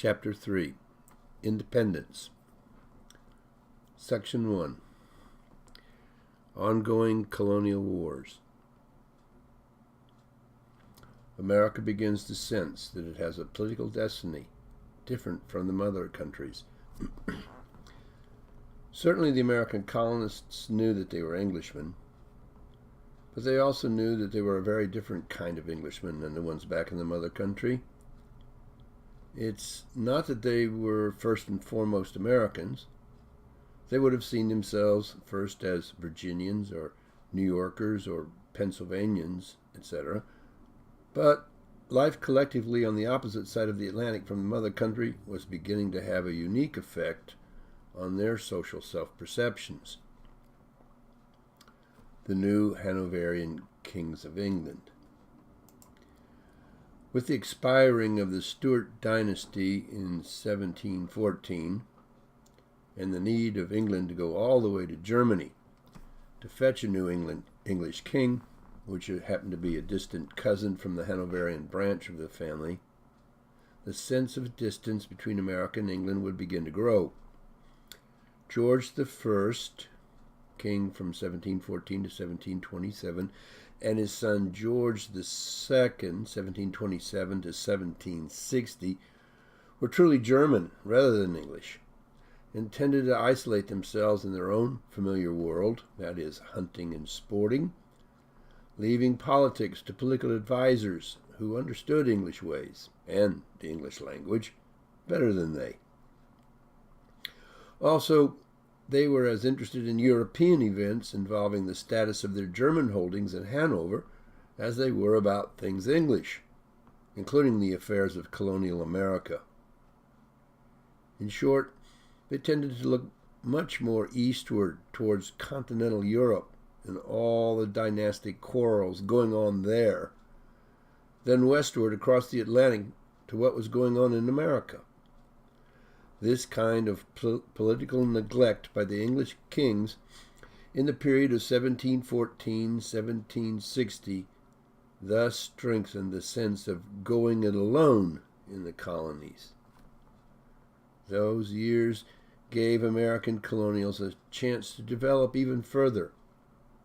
Chapter 3, Independence. Section 1, Ongoing Colonial Wars. America begins to sense that it has a political destiny different from the mother countries. Certainly the American colonists knew that they were Englishmen, but they also knew that they were a very different kind of Englishmen than the ones back in the mother country. It's not that they were first and foremost Americans. They would have seen themselves first as Virginians or New Yorkers or Pennsylvanians, etc. But life collectively on the opposite side of the Atlantic from the mother country was beginning to have a unique effect on their social self-perceptions. The new Hanoverian kings of England. With the expiring of the Stuart dynasty in 1714, and the need of England to go all the way to Germany to fetch a new English king, which happened to be a distant cousin from the Hanoverian branch of the family, the sense of distance between America and England would begin to grow. George I, king from 1714 to 1727, and his son George II, 1727 to 1760, were truly German rather than English, and tended to isolate themselves in their own familiar world, that is, hunting and sporting, leaving politics to political advisors who understood English ways and the English language better than they. Also, they were as interested in European events involving the status of their German holdings in Hanover as they were about things English, including the affairs of colonial America. In short, they tended to look much more eastward towards continental Europe and all the dynastic quarrels going on there than westward across the Atlantic to what was going on in America. This kind of political neglect by the English kings in the period of 1714-1760 thus strengthened the sense of going it alone in the colonies. Those years gave American colonials a chance to develop even further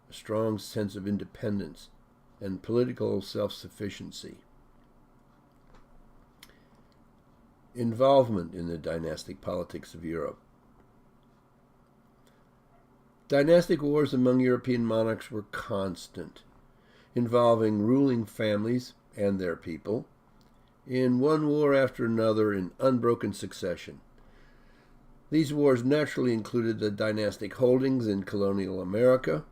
a strong sense of independence and political self-sufficiency. Involvement in the dynastic politics of Europe. Dynastic wars among European monarchs were constant, involving ruling families and their people in one war after another in unbroken succession. These wars naturally included the dynastic holdings in colonial America,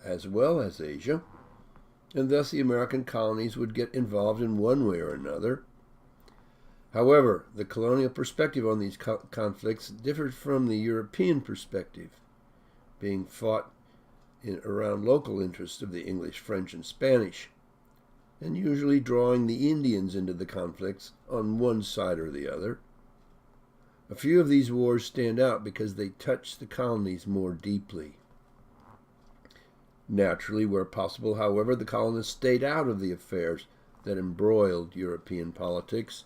as well as Asia, and thus the American colonies would get involved in one way or another. However, the colonial perspective on these conflicts differed from the European perspective, being fought around local interests of the English, French, and Spanish, and usually drawing the Indians into the conflicts on one side or the other. A few of these wars stand out because they touch the colonies more deeply. Naturally, where possible, however, the colonists stayed out of the affairs that embroiled European politics.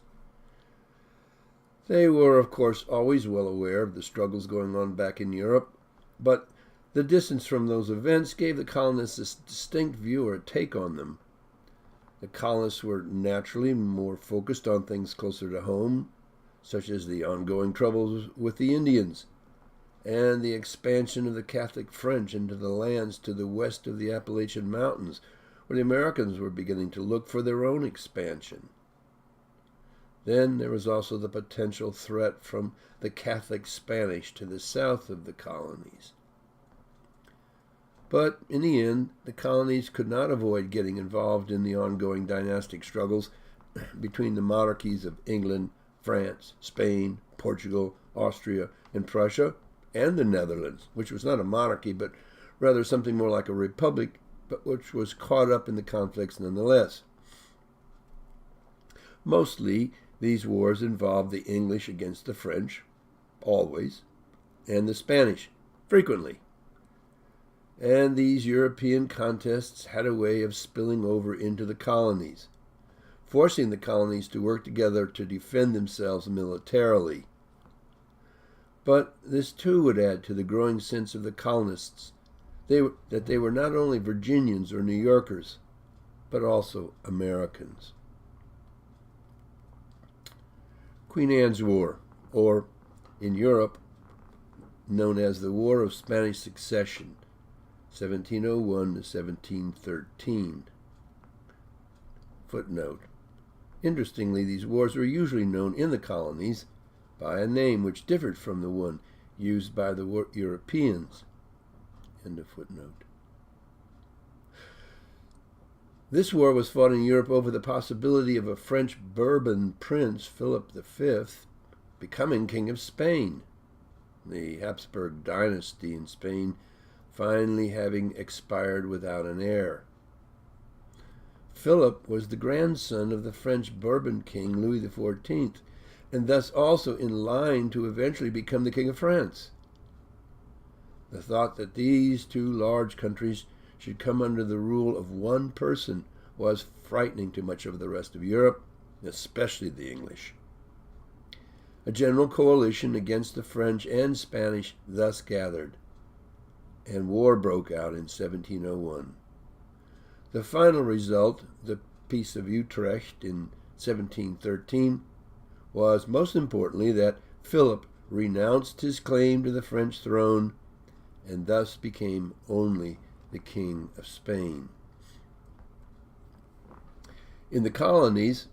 They were, of course, always well aware of the struggles going on back in Europe, but the distance from those events gave the colonists a distinct view or a take on them. The colonists were naturally more focused on things closer to home, such as the ongoing troubles with the Indians and the expansion of the Catholic French into the lands to the west of the Appalachian Mountains, where the Americans were beginning to look for their own expansion. Then there was also the potential threat from the Catholic Spanish to the south of the colonies. But in the end, the colonies could not avoid getting involved in the ongoing dynastic struggles between the monarchies of England, France, Spain, Portugal, Austria, and Prussia, and the Netherlands, which was not a monarchy, but rather something more like a republic, but which was caught up in the conflicts nonetheless. Mostly, these wars involved the English against the French, always, and the Spanish, frequently. And these European contests had a way of spilling over into the colonies. forcing the colonies to work together to defend themselves militarily. But this too would add to the growing sense of the colonists that they were not only Virginians or New Yorkers, but also Americans. Queen Anne's War, or in Europe, known as the War of Spanish Succession, 1701 to 1713. Footnote. Interestingly, these wars were usually known in the colonies by a name which differed from the one used by the Europeans. End of footnote. This war was fought in Europe over the possibility of a French Bourbon prince, Philip V, becoming King of Spain, the Habsburg dynasty in Spain finally having expired without an heir. Philip was the grandson of the French Bourbon king Louis XIV, and thus also in line to eventually become the King of France. The thought that these two large countries should come under the rule of one person was frightening to much of the rest of Europe, especially the English. A general coalition against the French and Spanish thus gathered, and war broke out in 1701. The final result, the Peace of Utrecht in 1713, was most importantly that Philip renounced his claim to the French throne and thus became only the King of Spain. In the colonies,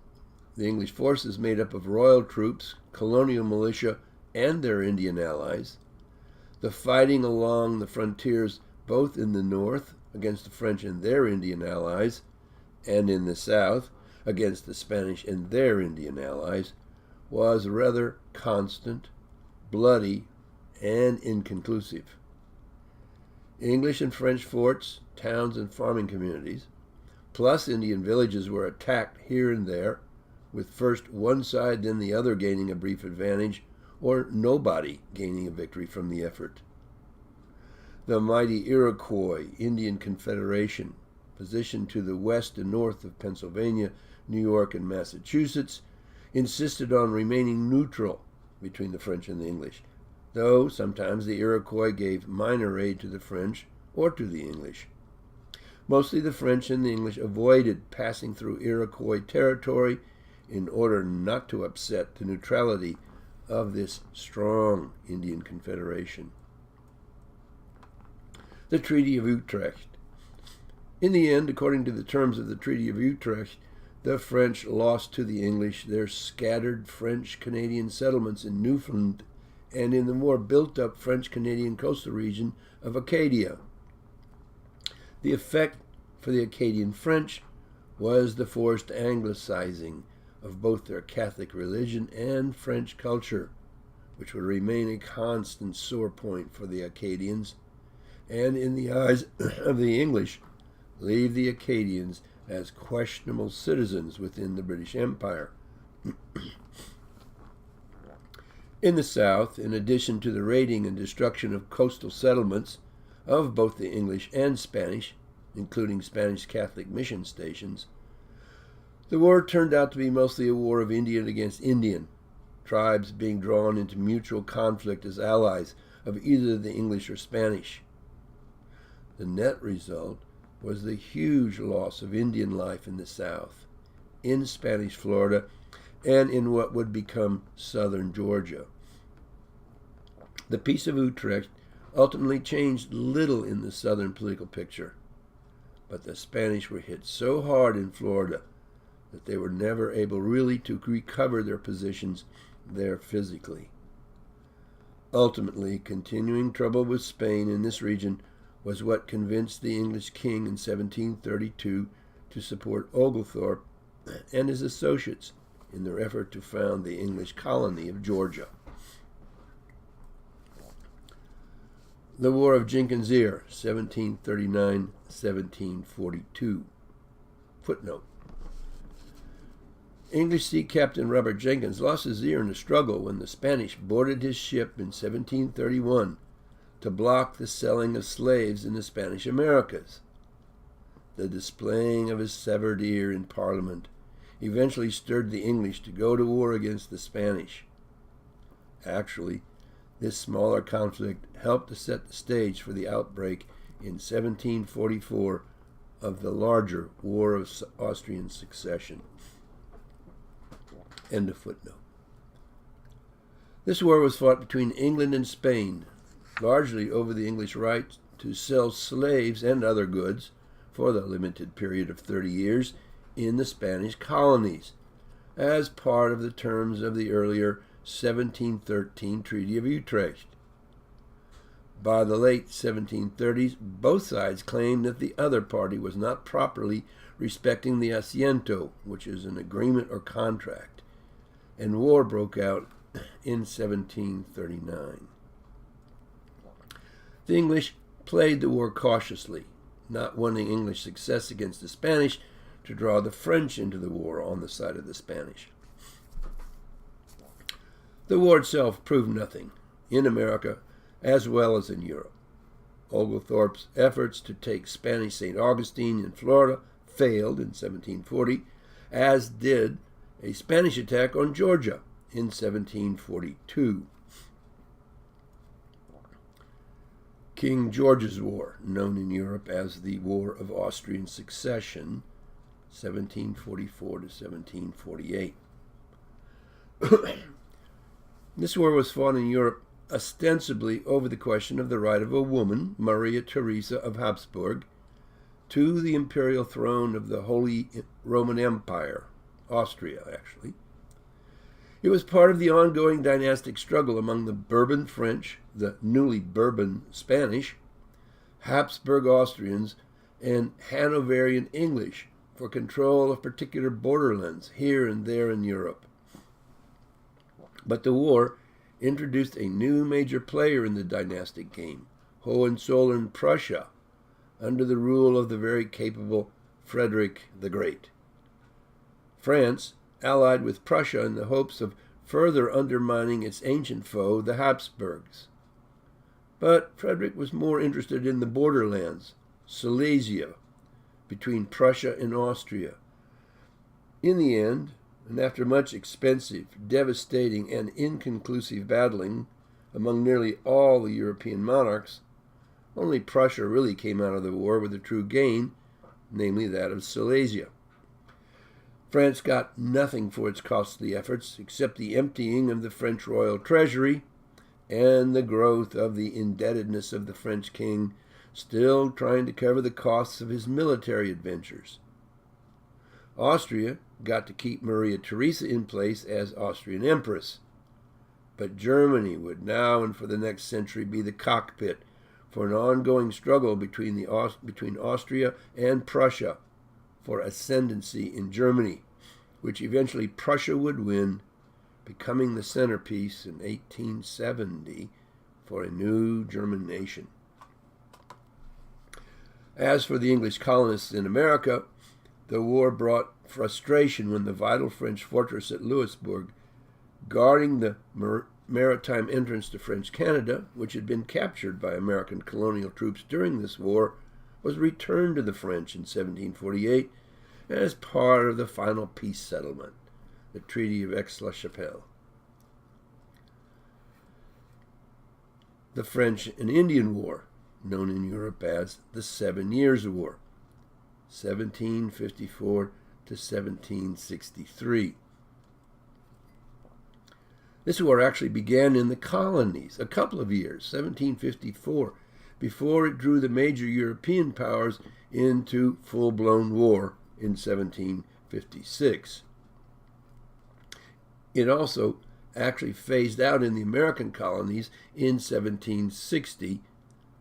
the English forces made up of royal troops, colonial militia, and their Indian allies. The fighting along the frontiers, both in the north against the French and their Indian allies, and in the south against the Spanish and their Indian allies, was rather constant, bloody, and inconclusive. English and French forts, towns, and farming communities, plus Indian villages were attacked here and there, with first one side then the other gaining a brief advantage, or nobody gaining a victory from the effort. The mighty Iroquois Indian Confederation, positioned to the west and north of Pennsylvania, New York, and Massachusetts, insisted on remaining neutral between the French and the English, though sometimes the Iroquois gave minor aid to the French or to the English. Mostly the French and the English avoided passing through Iroquois territory in order not to upset the neutrality of this strong Indian confederation. The Treaty of Utrecht. In the end, according to the terms of the Treaty of Utrecht, the French lost to the English their scattered French-Canadian settlements in Newfoundland and in the more built-up French-Canadian coastal region of Acadia. The effect for the Acadian French was the forced Anglicizing of both their Catholic religion and French culture, which would remain a constant sore point for the Acadians, and in the eyes of the English, leave the Acadians as questionable citizens within the British Empire. In the South, in addition to the raiding and destruction of coastal settlements of both the English and Spanish, including Spanish Catholic mission stations, the war turned out to be mostly a war of Indian against Indian, tribes being drawn into mutual conflict as allies of either the English or Spanish. The net result was the huge loss of Indian life in the South, in Spanish Florida, and in what would become southern Georgia. The Peace of Utrecht ultimately changed little in the southern political picture, but the Spanish were hit so hard in Florida that they were never able really to recover their positions there physically. Ultimately, continuing trouble with Spain in this region was what convinced the English king in 1732 to support Oglethorpe and his associates in their effort to found the English colony of Georgia. The War of Jenkins' Ear, 1739-1742. Footnote. English sea captain Robert Jenkins lost his ear in a struggle when the Spanish boarded his ship in 1731 to block the selling of slaves in the Spanish Americas. The displaying of his severed ear in Parliament eventually stirred the English to go to war against the Spanish. Actually, this smaller conflict helped to set the stage for the outbreak in 1744 of the larger War of Austrian Succession. End of footnote. This war was fought between England and Spain, largely over the English right to sell slaves and other goods for the limited period of 30 years in the Spanish colonies, as part of the terms of the earlier 1713 Treaty of Utrecht. By the late 1730s, both sides claimed that the other party was not properly respecting the asiento, which is an agreement or contract, and war broke out in 1739. The English played the war cautiously, not wanting English success against the Spanish to draw the French into the war on the side of the Spanish. The war itself proved nothing in America as well as in Europe. Oglethorpe's efforts to take Spanish St. Augustine in Florida failed in 1740, as did a Spanish attack on Georgia in 1742. King George's War, known in Europe as the War of Austrian Succession, 1744 to 1748. This war was fought in Europe ostensibly over the question of the right of a woman, Maria Theresa of Habsburg, to the imperial throne of the Holy Roman Empire, Austria, actually. It was part of the ongoing dynastic struggle among the Bourbon French, the newly Bourbon Spanish, Habsburg Austrians, and Hanoverian English for control of particular borderlands here and there in Europe. But the war introduced a new major player in the dynastic game, Hohenzollern Prussia, under the rule of the very capable Frederick the Great. France allied with Prussia in the hopes of further undermining its ancient foe, the Habsburgs. But Frederick was more interested in the borderlands, Silesia, between Prussia and Austria. In the end, and after much expensive, devastating, and inconclusive battling among nearly all the European monarchs, only Prussia really came out of the war with a true gain, namely that of Silesia. France got nothing for its costly efforts except the emptying of the French royal treasury and the growth of the indebtedness of the French king, still trying to cover the costs of his military adventures. Austria got to keep Maria Theresa in place as Austrian Empress, but Germany would now and for the next century be the cockpit for an ongoing struggle between Austria and Prussia for ascendancy in Germany, which eventually Prussia would win, becoming the centerpiece in 1870 for a new German nation. As for the English colonists in America, the war brought frustration when the vital French fortress at Louisbourg, guarding the maritime entrance to French Canada, which had been captured by American colonial troops during this war, was returned to the French in 1748 as part of the final peace settlement, the Treaty of Aix-la-Chapelle. The French and Indian War, known in Europe as the 7 Years' War, 1754 to 1763. This war actually began in the colonies a couple of years, 1754, before it drew the major European powers into full-blown war in 1756. It also actually phased out in the American colonies in 1760,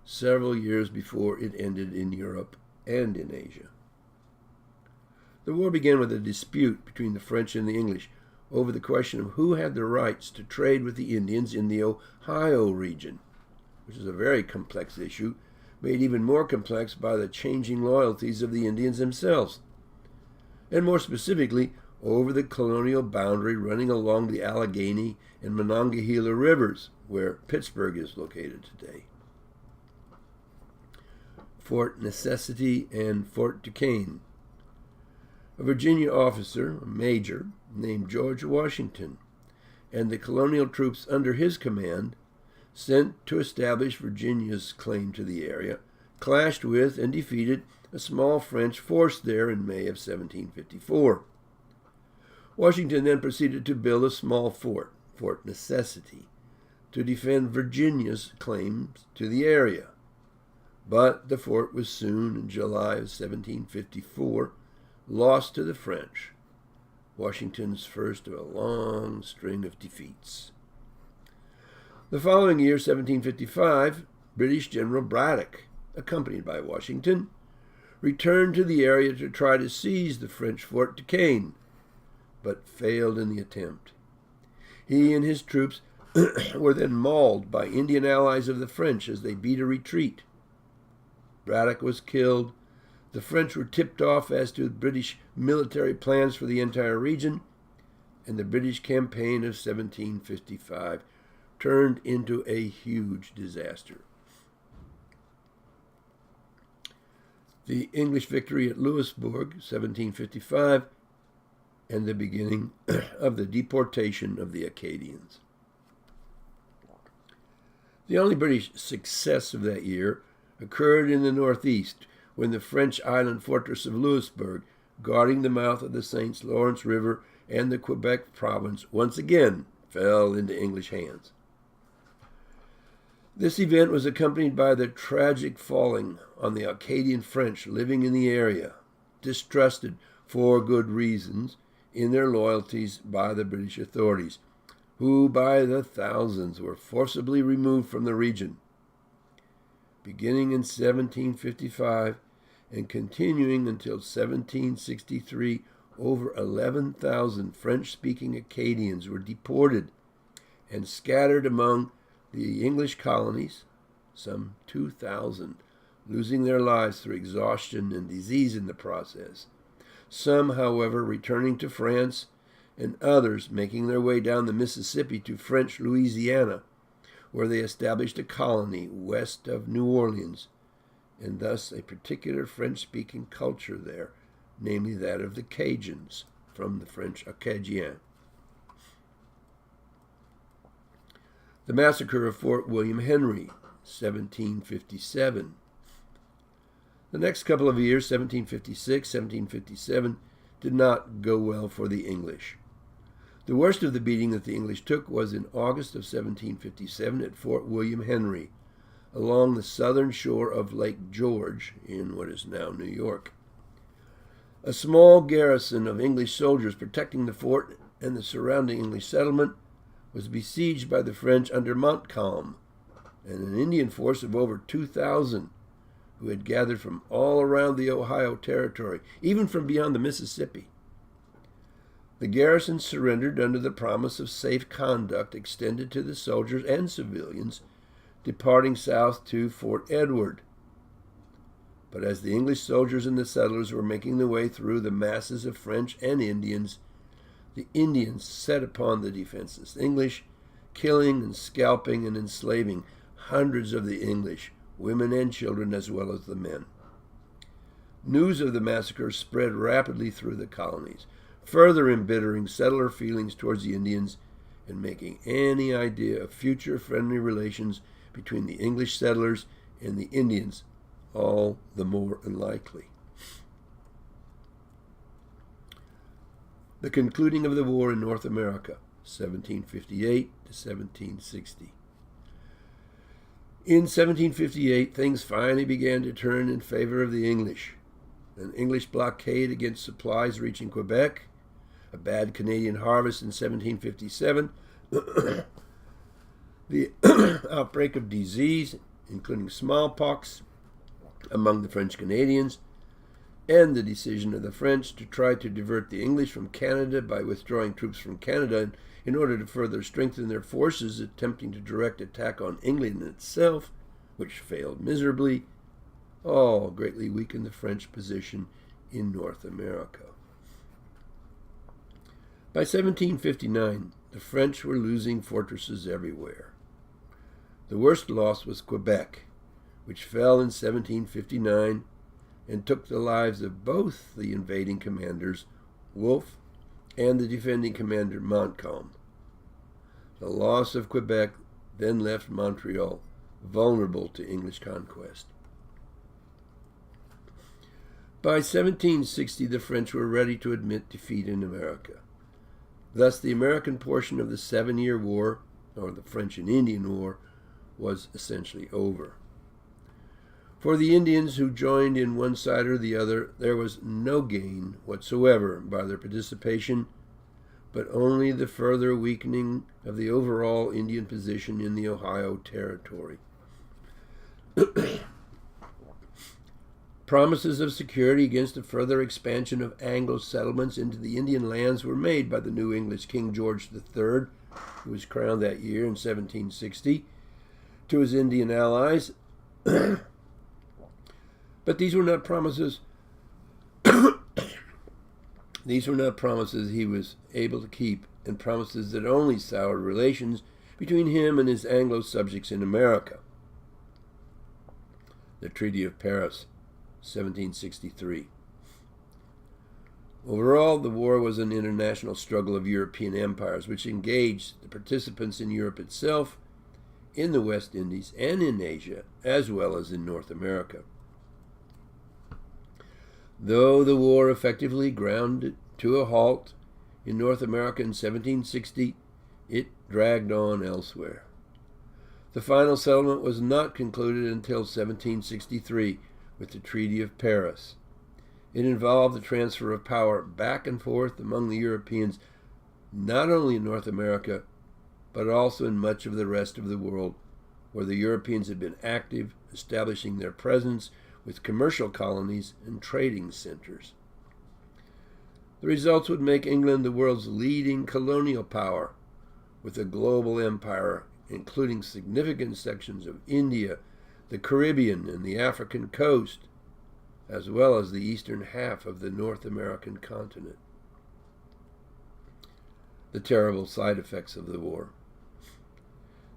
several years before it ended in Europe and in Asia. The war began with a dispute between the French and the English over the question of who had the rights to trade with the Indians in the Ohio region, which is a very complex issue, made even more complex by the changing loyalties of the Indians themselves, and more specifically, over the colonial boundary running along the Allegheny and Monongahela rivers, where Pittsburgh is located today. Fort Necessity and Fort Duquesne. a Virginia officer, a major, named George Washington, and the colonial troops under his command, sent to establish Virginia's claim to the area, clashed with and defeated a small French force there in May of 1754. Washington then proceeded to build a small fort, Fort Necessity, to defend Virginia's claims to the area. But the fort was soon, in July of 1754, lost to the French, Washington's first of a long string of defeats. The following year, 1755, British General Braddock, accompanied by Washington, returned to the area to try to seize the French Fort Duquesne, but failed in the attempt. He and his troops were then mauled by Indian allies of the French as they beat a retreat. Braddock was killed. The French were tipped off as to British military plans for the entire region, and the British campaign of 1755 turned into a huge disaster. The English victory at Louisbourg, 1755, and the beginning of the deportation of the Acadians. The only British success of that year occurred in the northeast, when the French island fortress of Louisbourg, guarding the mouth of the St. Lawrence River and the Quebec province, once again fell into English hands. This event was accompanied by the tragic falling on the Acadian French living in the area, distrusted for good reasons in their loyalties by the British authorities, who by the thousands were forcibly removed from the region. Beginning in 1755 and continuing until 1763, over 11,000 French-speaking Acadians were deported and scattered among the English colonies, some 2,000 losing their lives through exhaustion and disease in the process. Some, however, returning to France, and others making their way down the Mississippi to French Louisiana, where they established a colony west of New Orleans, and thus a particular French-speaking culture there, namely that of the Cajuns, from the French Acadiens. The massacre of Fort William Henry, 1757. The next couple of years, 1756, 1757, did not go well for the English. The worst of the beating that the English took was in August of 1757 at Fort William Henry, along the southern shore of Lake George in what is now New York. A small garrison of English soldiers protecting the fort and the surrounding English settlement was besieged by the French under Montcalm and an Indian force of over 2,000 who had gathered from all around the Ohio Territory, even from beyond the Mississippi. The garrison surrendered under the promise of safe conduct extended to the soldiers and civilians departing south to Fort Edward. But as the English soldiers and the settlers were making their way through the masses of French and Indians, the Indians set upon the defenseless English, killing and scalping and enslaving hundreds of the English, women and children as well as the men. News of the massacre spread rapidly through the colonies, further embittering settler feelings towards the Indians and making any idea of future friendly relations between the English settlers and the Indians all the more unlikely. The concluding of the war in North America, 1758 to 1760. In 1758, things finally began to turn in favor of the English. An English blockade against supplies reaching Quebec, a bad Canadian harvest in 1757, the outbreak of disease, including smallpox, among the French Canadians, and the decision of the French to try to divert the English from Canada by withdrawing troops from Canada in order to further strengthen their forces, attempting to direct attack on England itself, which failed miserably, all greatly weakened the French position in North America. By 1759, the French were losing fortresses everywhere. The worst loss was Quebec, which fell in 1759 and took the lives of both the invading commanders, Wolfe and the defending commander, Montcalm. The loss of Quebec then left Montreal vulnerable to English conquest. By 1760, the French were ready to admit defeat in America. Thus, the American portion of the 7-Year War, or the French and Indian War, was essentially over. For the Indians who joined in one side or the other, there was no gain whatsoever by their participation, but only the further weakening of the overall Indian position in the Ohio Territory. Promises of security against a further expansion of Anglo settlements into the Indian lands were made by the new English King George III, who was crowned that year in 1760, to his Indian allies. But these were not promises. These were not promises he was able to keep, and promises that only soured relations between him and his Anglo subjects in America. The Treaty of Paris, 1763. Overall, the war was an international struggle of European empires, which engaged the participants in Europe itself, in the West Indies, and in Asia, as well as in North America. Though the war effectively ground to a halt in North America in 1760, it dragged on elsewhere. The final settlement was not concluded until 1763 with the Treaty of Paris. It involved the transfer of power back and forth among the Europeans, not only in North America, but also in much of the rest of the world, where the Europeans had been active, establishing their presence with commercial colonies and trading centers. The results would make England the world's leading colonial power, with a global empire including significant sections of India, the Caribbean, and the African coast, as well as the eastern half of the North American continent. The terrible side effects of the war.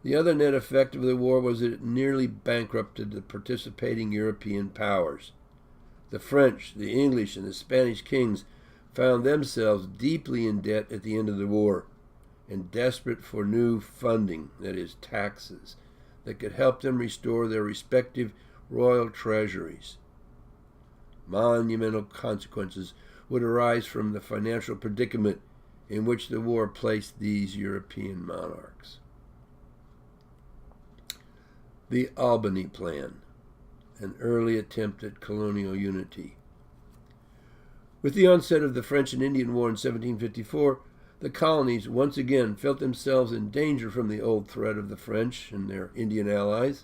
The other net effect of the war was that it nearly bankrupted the participating European powers. The French, the English, and the Spanish kings found themselves deeply in debt at the end of the war, and desperate for new funding, that is, taxes, that could help them restore their respective royal treasuries. Monumental consequences would arise from the financial predicament in which the war placed these European monarchs. The Albany Plan, an early attempt at colonial unity. With the onset of the French and Indian War in 1754, the colonies once again felt themselves in danger from the old threat of the French and their Indian allies.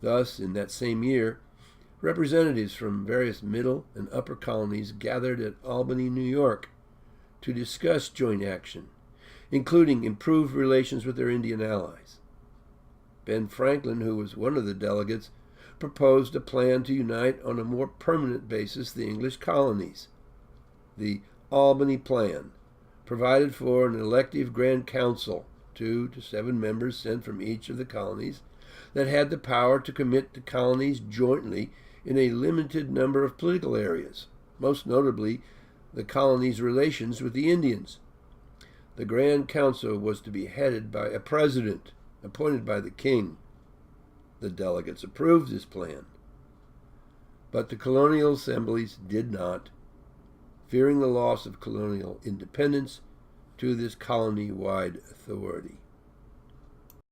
Thus, in that same year, representatives from various middle and upper colonies gathered at Albany, New York, to discuss joint action, including improved relations with their Indian allies. Ben Franklin, who was one of the delegates, proposed a plan to unite on a more permanent basis the English colonies. The Albany Plan provided for an elective Grand Council, 2 to 7 members sent from each of the colonies, that had the power to commit the colonies jointly in a limited number of political areas, most notably the colonies' relations with the Indians. The Grand Council was to be headed by a president appointed by the king. The delegates approved this plan, but the colonial assemblies did not, fearing the loss of colonial independence to this colony-wide authority.